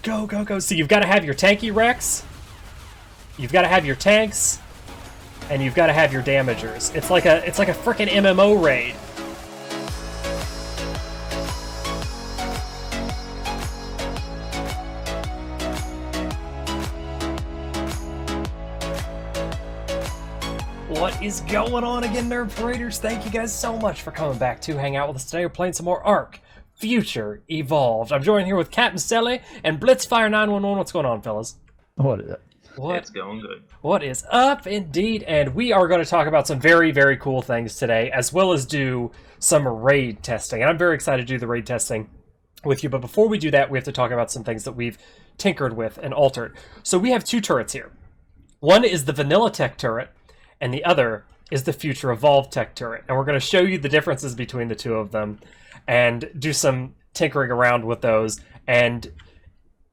Go, go, go. So you've got to have your tanky Rex, you've got to have your tanks, and you've got to have your damagers. It's like a frickin' MMO raid. What is going on again, Nerd Paraders? Thank you guys so much for coming back to hang out with us today. We're playing some more ARK Future Evolved. I'm joined here with Captain Selly and Blitzfire 911. What's going on, fellas? What is it? It's going good. What is up, indeed? And we are going to talk about some very, very cool things today, as well as do some raid testing. And I'm very excited to do the raid testing with you. But before we do that, we have to talk about some things that we've tinkered with and altered. So we have two turrets here. One is the Vanilla Tech turret, and the other is the Future Evolved Tech turret. And we're going to show you the differences between the two of them and do some tinkering around with those. And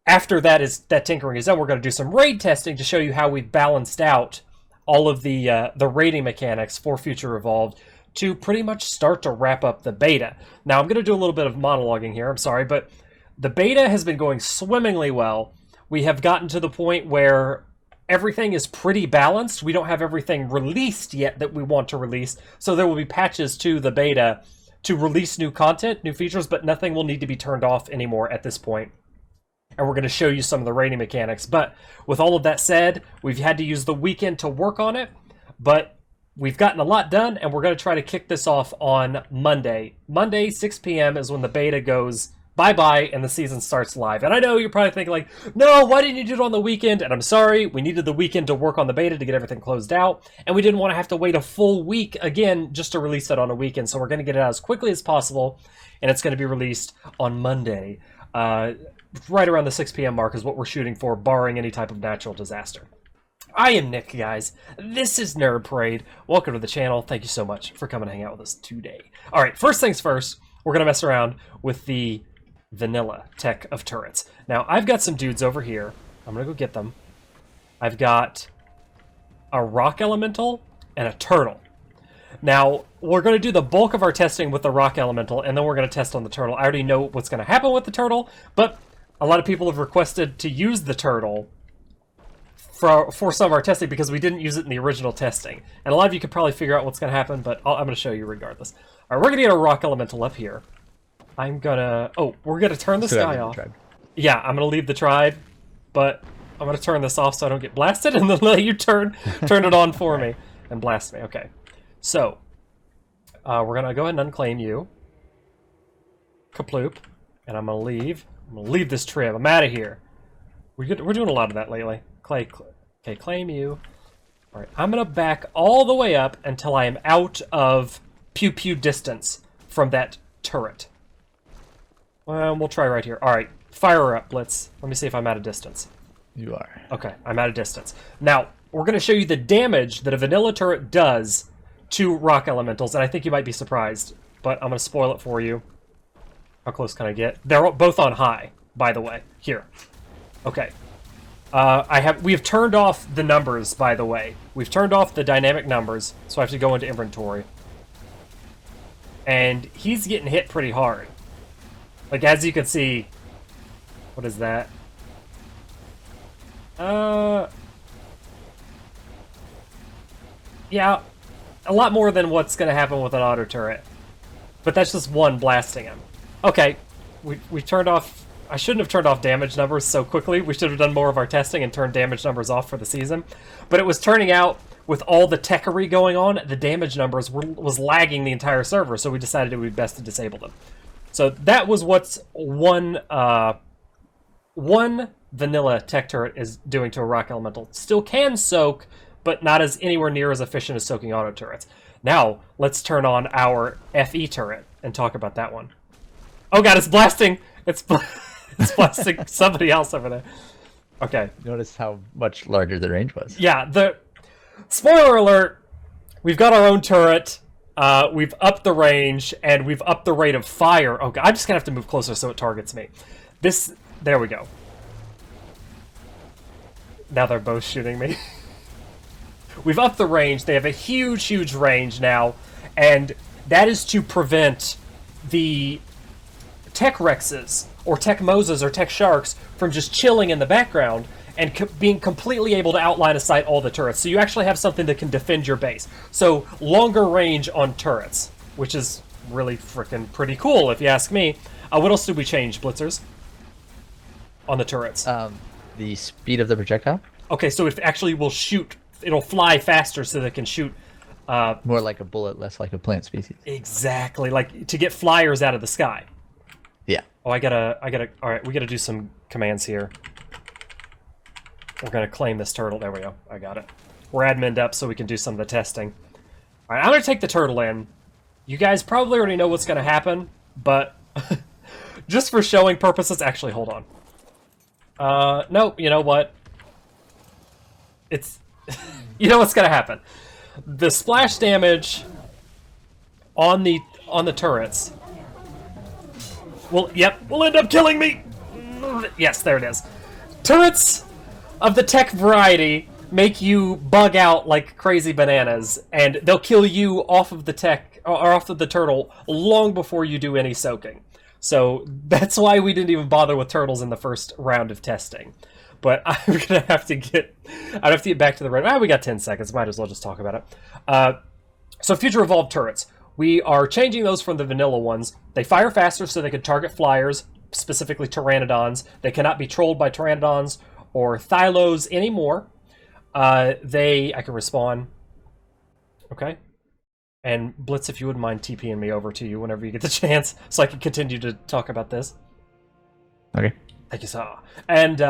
after that tinkering is done, we're going to do some raid testing to show you how we've balanced out all of the raiding mechanics for Future Evolved to pretty much start to wrap up the beta. Now, I'm going to do a little bit of monologuing here, I'm sorry, but the beta has been going swimmingly well. We have gotten to the point where everything is pretty balanced. We don't have everything released yet that we want to release, so there will be patches to the beta to release new content, new features, but nothing will need to be turned off anymore at this point. And we're going to show you some of the raiding mechanics. But with all of that said, we've had to use the weekend to work on it, but we've gotten a lot done, and we're going to try to kick this off on Monday. Monday, 6 p.m. is when the beta goes bye-bye and the season starts live. And I know you're probably thinking like, no, why didn't you do it on the weekend? And I'm sorry, we needed the weekend to work on the beta to get everything closed out, and we didn't want to have to wait a full week again just to release it on a weekend. So we're going to get it out as quickly as possible, and it's going to be released on Monday. Right around the 6 p.m. mark is what we're shooting for, barring any type of natural disaster. I am Nick, guys. This is Nerd Parade. Welcome to the channel. Thank you so much for coming to hang out with us today. All right, first things first, we're going to mess around with the Vanilla Tech of turrets. Now, I've got some dudes over here. I'm going to go get them. I've got a Rock Elemental and a Turtle. Now, we're going to do the bulk of our testing with the Rock Elemental, and then we're going to test on the Turtle. I already know what's going to happen with the Turtle, but a lot of people have requested to use the Turtle for some of our testing because we didn't use it in the original testing. And a lot of you could probably figure out what's going to happen, but I'm going to show you regardless. All right, we're going to get a Rock Elemental up here. I'm gonna... Oh, we're gonna turn this guy off. Yeah, I'm gonna leave the tribe, but I'm gonna turn this off so I don't get blasted, and then let you turn it on for me and blast me. Okay. So, we're gonna go ahead and unclaim you. Kaploop. And I'm gonna leave. I'm gonna leave this trib. I'm out of here. We're doing a lot of that lately. Okay, claim you. Alright, I'm gonna back all the way up until I am out of pew-pew distance from that turret. We'll try right here. Alright, fire her up, Blitz. Let me see if I'm out of distance. You are. Okay, I'm out of distance. Now, we're going to show you the damage that a vanilla turret does to rock elementals, and I think you might be surprised, but I'm going to spoil it for you. How close can I get? They're both on high, by the way. Here. Okay. We've turned off the numbers, by the way. We've turned off the dynamic numbers, so I have to go into inventory. And he's getting hit pretty hard. Like, as you can see, what is that? Yeah, a lot more than what's going to happen with an auto turret. But that's just one blasting him. Okay, we turned off... I shouldn't have turned off damage numbers so quickly. We should have done more of our testing and turned damage numbers off for the season. But it was turning out, with all the techery going on, the damage numbers was lagging the entire server, so we decided it would be best to disable them. So that was what's one vanilla tech turret is doing to a rock elemental. Still can soak, but not as anywhere near as efficient as soaking auto turrets. Now, let's turn on our FE turret and talk about that one. Oh god, it's blasting! It's blasting somebody else over there. Okay. Notice how much larger the range was. Yeah, spoiler alert, we've got our own turret. We've upped the range, and we've upped the rate of fire. Oh, God, I'm just going to have to move closer so it targets me. There we go. Now they're both shooting me. We've upped the range. They have a huge, huge range now, and that is to prevent the tech Rexes, or tech Moses, or tech Sharks from just chilling in the background and being completely able to outline a sight all the turrets. So you actually have something that can defend your base. So longer range on turrets, which is really freaking pretty cool if you ask me. What else did we change, Blitzers? On the turrets. The speed of the projectile? Okay, so it actually will shoot. It'll fly faster so that it can shoot. More like a bullet, less like a plant species. Exactly, like to get flyers out of the sky. Yeah. Oh, I gotta, all right, we gotta do some commands here. We're gonna claim this turtle. There we go. I got it. We're adminned up so we can do some of the testing. All right, I'm gonna take the turtle in. You guys probably already know what's gonna happen, but just for showing purposes, actually, hold on. Nope. You know what? It's, you know what's gonna happen. The splash damage on the turrets will, will end up killing me. Yes, there it is. Turrets of the tech variety make you bug out like crazy bananas, and they'll kill you off of the tech or off of the turtle long before you do any soaking. So that's why we didn't even bother with turtles in the first round of testing. But I'm gonna have to get back to the red. We got 10 seconds. Might as well just talk about it. So future evolved turrets. We are changing those from the vanilla ones. They fire faster so they can target flyers, specifically pteranodons. They cannot be trolled by pteranodons or thylos anymore. I can respawn. Okay. And Blitz, if you wouldn't mind TPing me over to you whenever you get the chance, so I can continue to talk about this. Okay. Thank you, sir. And,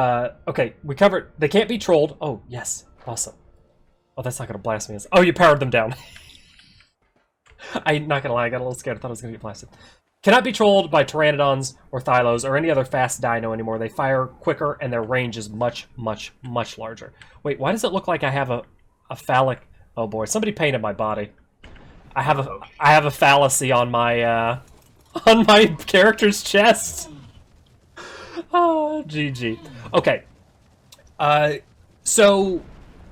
okay, we covered... They can't be trolled. Oh, yes. Awesome. Oh, that's not going to blast me. Oh, you powered them down. I'm not going to lie, I got a little scared. I thought I was going to get blasted. Cannot be trolled by pteranodons or thylos or any other fast dino anymore. They fire quicker, and their range is much, much, much larger. Wait, why does it look like I have a phallic... Oh, boy. Somebody painted my body. I have a fallacy on my character's chest. Oh, GG. Okay. So,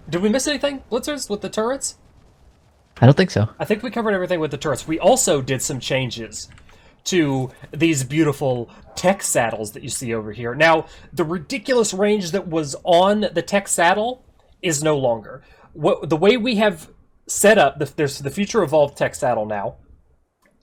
did we miss anything, Blitzers, with the turrets? I don't think so. I think we covered everything with the turrets. We also did some changes to these beautiful tech saddles that you see over here. Now, the ridiculous range that was on the tech saddle is no longer. The way we have set up, there's the future evolved tech saddle now,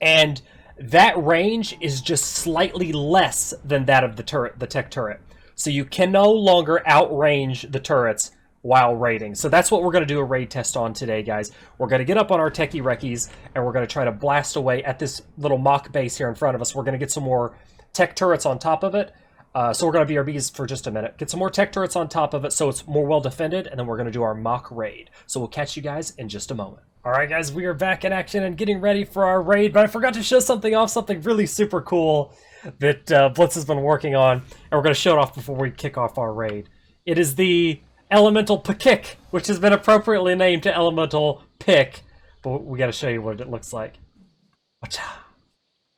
and that range is just slightly less than that of the tech turret. So you can no longer outrange the turrets while raiding. So that's what we're going to do a raid test on today, guys. We're going to get up on our techie reckies, and we're going to try to blast away at this little mock base here in front of us. We're going to get some more tech turrets on top of it. So we're going to BRBs for just a minute. Get some more tech turrets on top of it so it's more well defended, and then we're going to do our mock raid. So we'll catch you guys in just a moment. Alright guys, we are back in action and getting ready for our raid, but I forgot to show something off, something really super cool that Blitz has been working on, and we're going to show it off before we kick off our raid. It is the Elemental Pick, which has been appropriately named to Elemental Pick, but we got to show you what it looks like.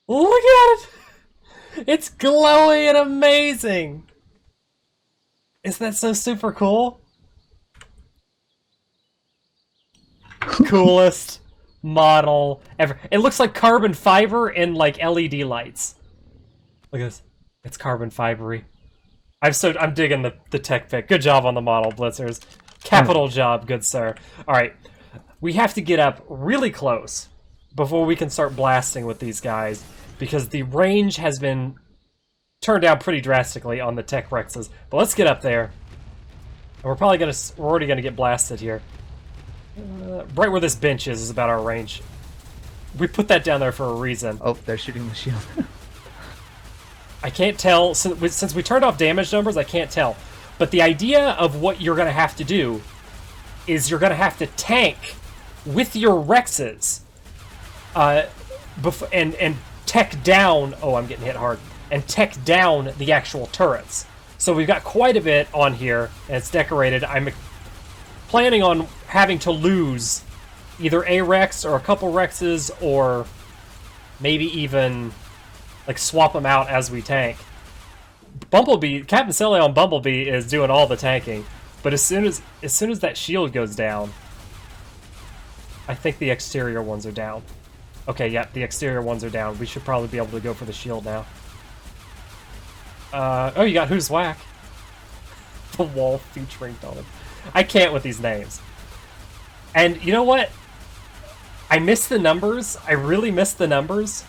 Look at it! It's glowy and amazing! Isn't that so super cool? Coolest model ever. It looks like carbon fiber in like LED lights. Look at this. It's carbon fibery. I'm digging the tech pick. Good job on the model, Blitzers. Capital job, good sir. Alright. We have to get up really close before we can start blasting with these guys, because the range has been turned down pretty drastically on the tech Rexes. But let's get up there. And we're already gonna get blasted here. Right where this bench is about our range. We put that down there for a reason. Oh, they're shooting the shield. I can't tell, since we turned off damage numbers, I can't tell. But the idea of what you're going to have to do is you're going to have to tank with your Rexes and tech down... Oh, I'm getting hit hard. And tech down the actual turrets. So we've got quite a bit on here, and it's decorated. I'm planning on having to lose either a Rex or a couple Rexes, or maybe even like swap them out as we tank. Captain Sully on Bumblebee is doing all the tanking, but as soon as that shield goes down, I think the exterior ones are down. Okay, yeah, the exterior ones are down. We should probably be able to go for the shield now. Oh, you got Who's Whack. The wall featuring Donald. I can't with these names. And you know what? I miss the numbers. I really miss the numbers.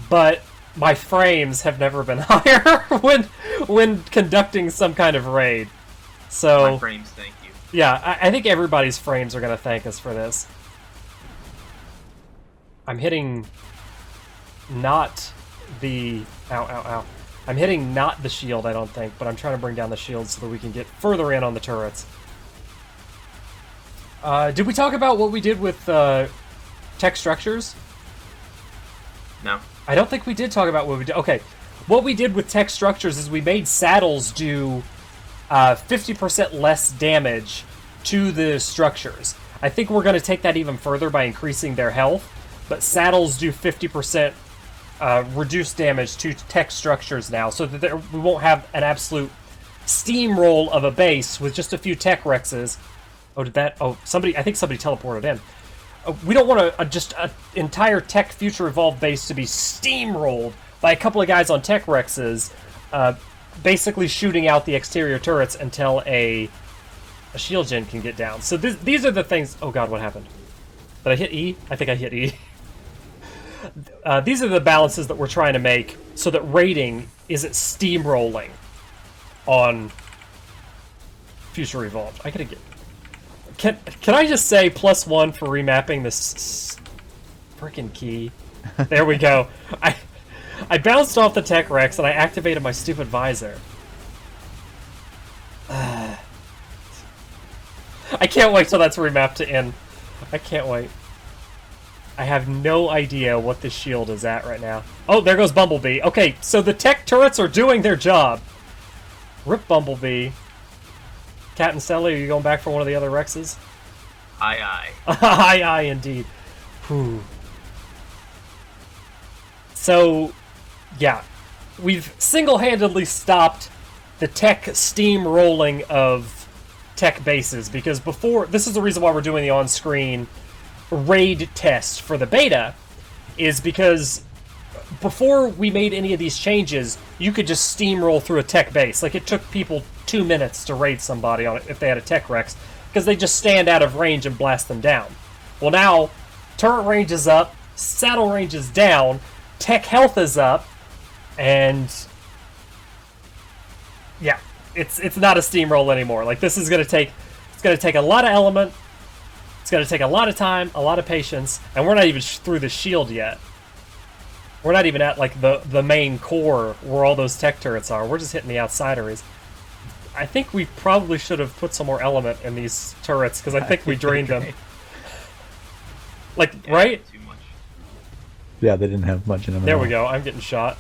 But my frames have never been higher when conducting some kind of raid. So My frames, thank you. yeah, I think everybody's frames are going to thank us for this. I'm hitting not the... Ow, ow, ow. I'm hitting not the shield, I don't think, but I'm trying to bring down the shield so that we can get further in on the turrets. Did we talk about what we did with tech structures? No. I don't think we did talk about what we did. Okay, what we did with tech structures is we made saddles do 50% less damage to the structures. I think we're going to take that even further by increasing their health, but saddles do 50% reduced damage to tech structures now, so that we won't have an absolute steamroll of a base with just a few tech rexes. Oh, did that? Oh, somebody. I think somebody teleported in. We don't want just an entire tech future evolved base to be steamrolled by a couple of guys on tech rexes, basically shooting out the exterior turrets until a shield gen can get down. So these are the things. Oh God, what happened? Did I hit E? I think I hit E. These are the balances that we're trying to make so that raiding isn't steamrolling on Future Evolved. I gotta get... Can I just say +1 for remapping this freaking key? There we go. I bounced off the Tech Rex and I activated my stupid visor. I can't wait till that's remapped to N. I can't wait. I have no idea what this shield is at right now. Oh, there goes Bumblebee. Okay, so the tech turrets are doing their job. Rip Bumblebee. Cat and Sally, are you going back for one of the other Rexes? Aye, aye. Aye, aye, indeed. Whew. So, yeah. We've single-handedly stopped the tech steamrolling of tech bases, because before... This is the reason why we're doing the on-screen raid test for the beta, is because before we made any of these changes, you could just steamroll through a tech base. Like, it took people 2 minutes to raid somebody on it if they had a tech rex, because they just stand out of range and blast them down. Well, now, turret range is up, saddle range is down, tech health is up, and yeah, it's not a steamroll anymore. Like, this is going to take... It's going to take a lot of element. It's going to take a lot of time, a lot of patience, and we're not even through the shield yet. We're not even at, like, the main core where all those tech turrets are. We're just hitting the outsideries. I think we probably should have put some more element in these turrets, because I think we drained them. Like, Yeah, right? Too much. Yeah, they didn't have much in them. There we go. I'm getting shot.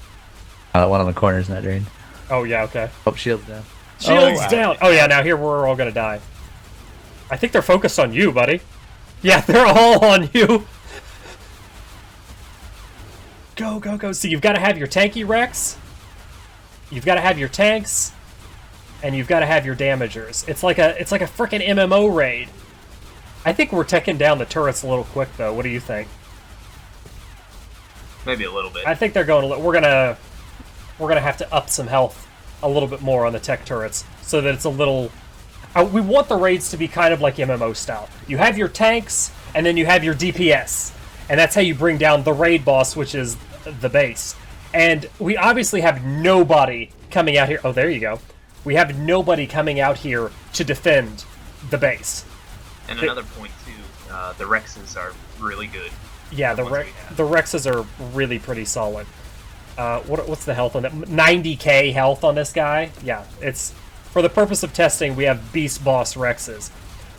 That one on the corner is not drained. Oh, yeah, okay. Oh, shield's down. Shield's wow. down! Oh, yeah, now here we're all gonna die. I think they're focused on you, buddy. Yeah, they're all on you. Go, go, go. So you've got to have your tanky Rex, you've got to have your tanks, and you've got to have your damagers. It's like a frickin' MMO raid. I think we're taking down the turrets a little quick, though. What do you think? Maybe a little bit. I think they're going to... We're gonna have to up some health a little bit more on the tech turrets, so that it's a little... we want the raids to be kind of like MMO style. You have your tanks, and then you have your DPS. And that's how you bring down the raid boss, which is the base. And we obviously have nobody coming out here... Oh, there you go. We have nobody coming out here to defend the base. And another point, too, the Rexes are really good. Yeah, the Rexes are really pretty solid. What's the health on that? 90k health on this guy? Yeah, it's... For the purpose of testing, we have Beast Boss Rexes.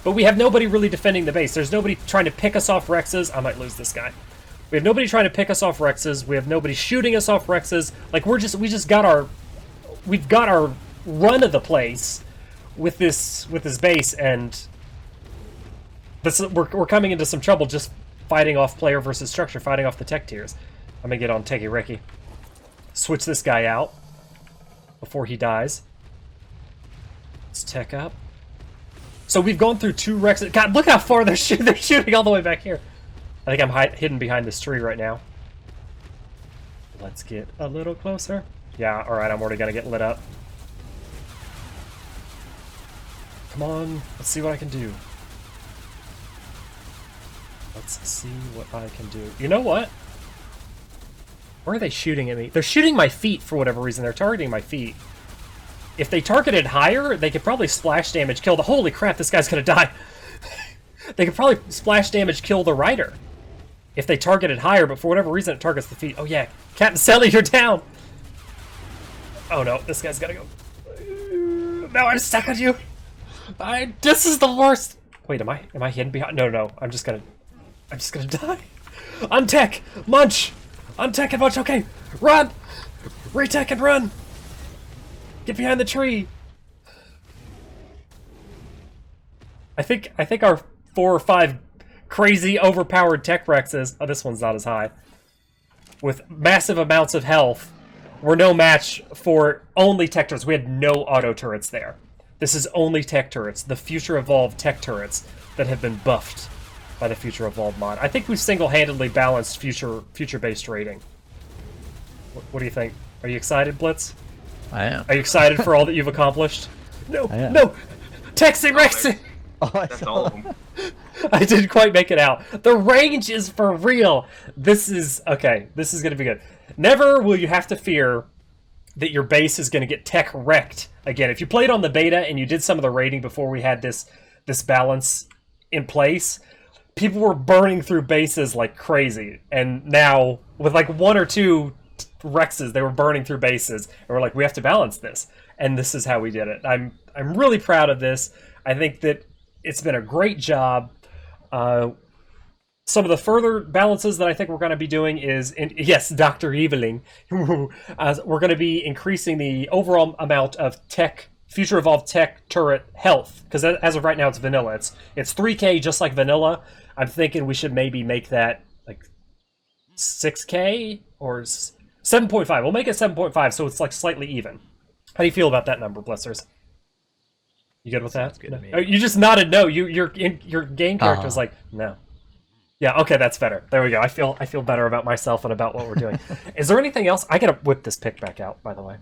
But we have nobody really defending the base. There's nobody trying to pick us off Rexes. I might lose this guy. We have nobody trying to pick us off Rexes. We have nobody shooting us off Rexes. Like, we've got our run of the place with this base, and we're coming into some trouble just fighting off player versus structure, fighting off the tech tiers. I'm gonna get on Techie Ricky. Switch this guy out before he dies. Let's tech up. So we've gone through 2 Rexes. God, look how far they're shooting. They're shooting all the way back here. I think I'm hidden behind this tree right now. Let's get a little closer. Yeah, alright, I'm already gonna get lit up. Come on, let's see what I can do. Let's see what I can do. You know what? Where are they shooting at me? They're shooting my feet for whatever reason. They're targeting my feet. If they targeted higher, they could probably splash damage kill the... Holy crap, this guy's gonna die. They could probably splash damage kill the rider. If they targeted higher, but for whatever reason it targets the feet. Oh yeah, Captain Sally, you're down! Oh no, this guy's gotta go. No, I'm stuck on you! This is the worst! Wait, am I hidden behind? No, I'm just gonna die. Untech! Munch! Untech and munch, okay! Run! Retech and run! Get behind the tree! I think our 4 or 5 crazy overpowered tech Rexes, oh, this one's not as high, with massive amounts of health, were no match for only tech turrets. We had no auto turrets there. This is only tech turrets, the Future Evolved tech turrets that have been buffed by the Future Evolved mod. I think we've single-handedly balanced future-based rating. What do you think? Are you excited, Blitz? I am. Are you excited for all that you've accomplished? No, no! Texi Rexy! Oh, That's all of them. I didn't quite make it out. The range is for real! This is... Okay, this is gonna be good. Never will you have to fear that your base is gonna get tech wrecked. Again, if you played on the beta and you did some of the raiding before we had this balance in place, people were burning through bases like crazy. And now, with like 1 or 2 Rexes, they were burning through bases. And we're like, we have to balance this. And this is how we did it. I'm really proud of this. I think that it's been a great job. Some of the further balances that I think we're going to be doing is, yes, Dr. Eveling, we're going to be increasing the overall amount of Future Evolved tech turret health, because as of right now it's vanilla. It's 3k just like vanilla. I'm thinking we should maybe make that like 6k or 7.5. We'll make it 7.5 so it's like slightly even. How do you feel about that number, Blisters? You good with that? Good to me. Oh, you just nodded no. Your game character was like, no. Yeah, okay, that's better. There we go. I feel better about myself and about what we're doing. Is there anything else? I gotta whip this pick back out, by the way.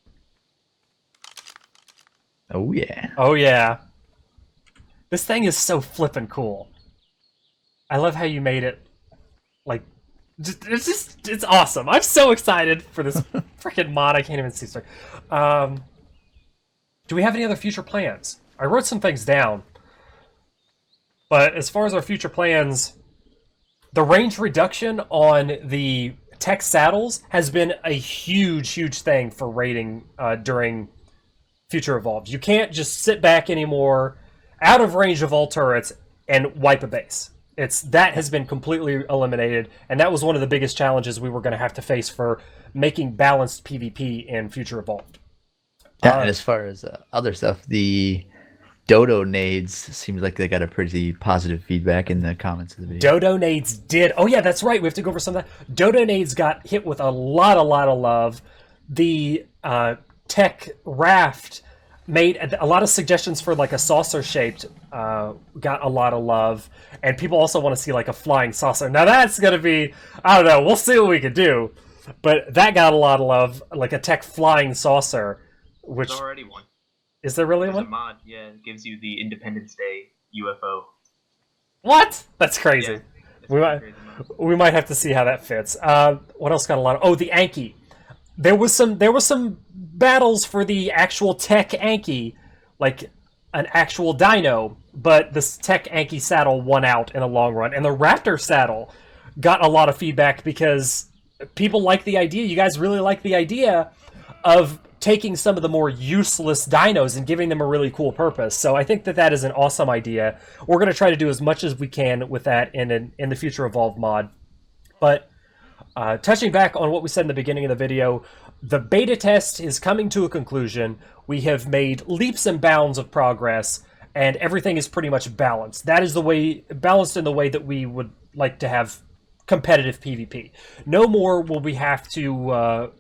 Oh yeah. Oh yeah. This thing is so flippin' cool. I love how you made it. Like, it's awesome. I'm so excited for this freaking mod. I can't even see. Sorry. Do we have any other future plans? I wrote some things down. But as far as our future plans, the range reduction on the tech saddles has been a huge thing for raiding during Future Evolved. You can't just sit back anymore, out of range of all turrets, and wipe a base. That has been completely eliminated, and that was one of the biggest challenges we were going to have to face for making balanced PvP in Future Evolved. Yeah, and as far as other stuff, the Dodo nades seems like they got a pretty positive feedback in the comments of the video. Dodo nades did. Oh yeah, that's right. We have to go over some of that. Dodo nades got hit with a lot of love. The tech raft made a lot of suggestions for like a saucer shaped. Got a lot of love, and people also want to see like a flying saucer. Now that's gonna be, I don't know. We'll see what we can do, but that got a lot of love, like a tech flying saucer. Which There's already one. Is there really There's one? a mod, yeah, it gives you the Independence Day UFO. What? That's crazy. Yeah, it's we a might crazy mod. we might have to see how that fits. What else got a lot of? Oh, the Anki. There was some battles for the actual tech Anki, like an actual dino, but this tech Anki saddle won out in the long run, and the Raptor saddle got a lot of feedback because people like the idea. You guys really like the idea of taking some of the more useless dinos and giving them a really cool purpose. So I think that is an awesome idea. We're going to try to do as much as we can with that in the Future Evolved mod. But touching back on what we said in the beginning of the video, the beta test is coming to a conclusion. We have made leaps and bounds of progress, and everything is pretty much balanced. That is the way, balanced in the way that we would like to have competitive PvP. No more will we have to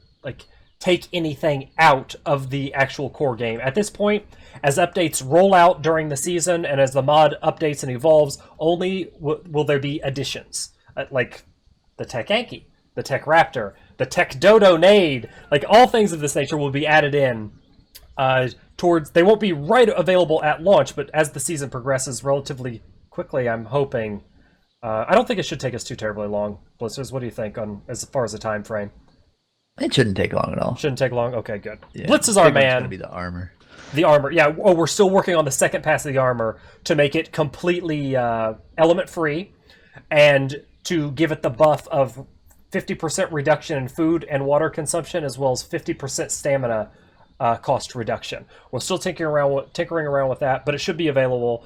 take anything out of the actual core game. At this point, as updates roll out during the season and as the mod updates and evolves, only will there be additions. Like the Tech Anki, the Tech Raptor, the Tech Dodo Nade, like all things of this nature will be added in towards. They won't be right available at launch, but as the season progresses relatively quickly, I'm hoping. I don't think it should take us too terribly long. Blizzards, what do you think on as far as the time frame? It shouldn't take long at all. Shouldn't take long. Okay, good. Yeah. Blitz is our Big one's man. gonna be the armor. The armor, yeah. Oh, we're still working on the second pass of the armor to make it completely element free, and to give it the buff of 50% reduction in food and water consumption, as well as 50% stamina cost reduction. We're still tinkering around with that, but it should be available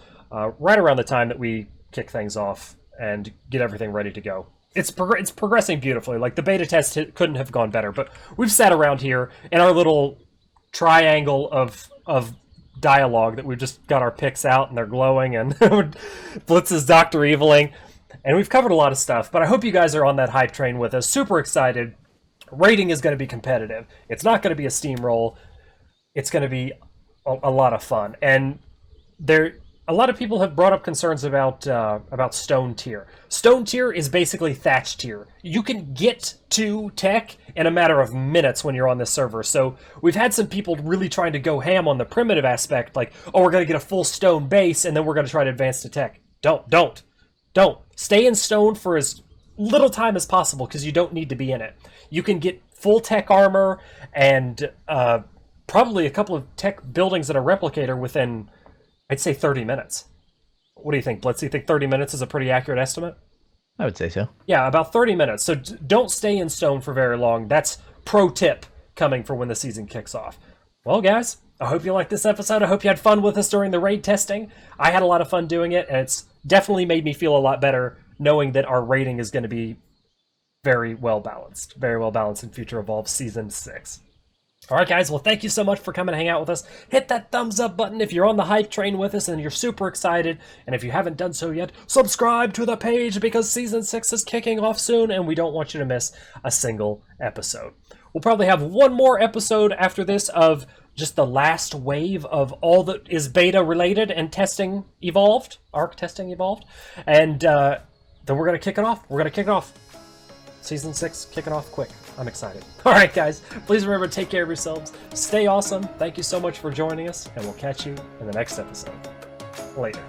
right around the time that we kick things off and get everything ready to go. It's progressing beautifully. Like the beta test couldn't have gone better. But we've sat around here in our little triangle of dialogue that we've just got our picks out and they're glowing, and Blitz is Dr. Eviling, and we've covered a lot of stuff. But I hope you guys are on that hype train with us. Super excited. Rating is going to be competitive. It's not going to be a steamroll. It's going to be a lot of fun. And a lot of people have brought up concerns about Stone Tier. Stone Tier is basically Thatch Tier. You can get to tech in a matter of minutes when you're on this server. So we've had some people really trying to go ham on the primitive aspect, like, oh, we're going to get a full stone base, and then we're going to try to advance to tech. Don't. Stay in stone for as little time as possible, because you don't need to be in it. You can get full tech armor and probably a couple of tech buildings and a replicator within, I'd say, 30 minutes. What do you think, Blitz? You think 30 minutes is a pretty accurate estimate? I would say so. Yeah, about 30 minutes. So don't stay in stone for very long. That's pro tip coming for when the season kicks off. Well, guys, I hope you liked this episode. I hope you had fun with us during the raid testing. I had a lot of fun doing it, and it's definitely made me feel a lot better knowing that our rating is going to be very well balanced in Future Evolve Season 6. All right, guys, well, thank you so much for coming to hang out with us. Hit that thumbs up button if you're on the hype train with us and you're super excited. And if you haven't done so yet, subscribe to the page, because Season 6 is kicking off soon and we don't want you to miss a single episode. We'll probably have one more episode after this of just the last wave of all that is beta related and testing evolved, ARK testing evolved. And then we're going to kick it off. Season 6 kicking off quick. I'm excited. All right, guys, please remember to take care of yourselves. Stay awesome. Thank you so much for joining us, and we'll catch you in the next episode. Later.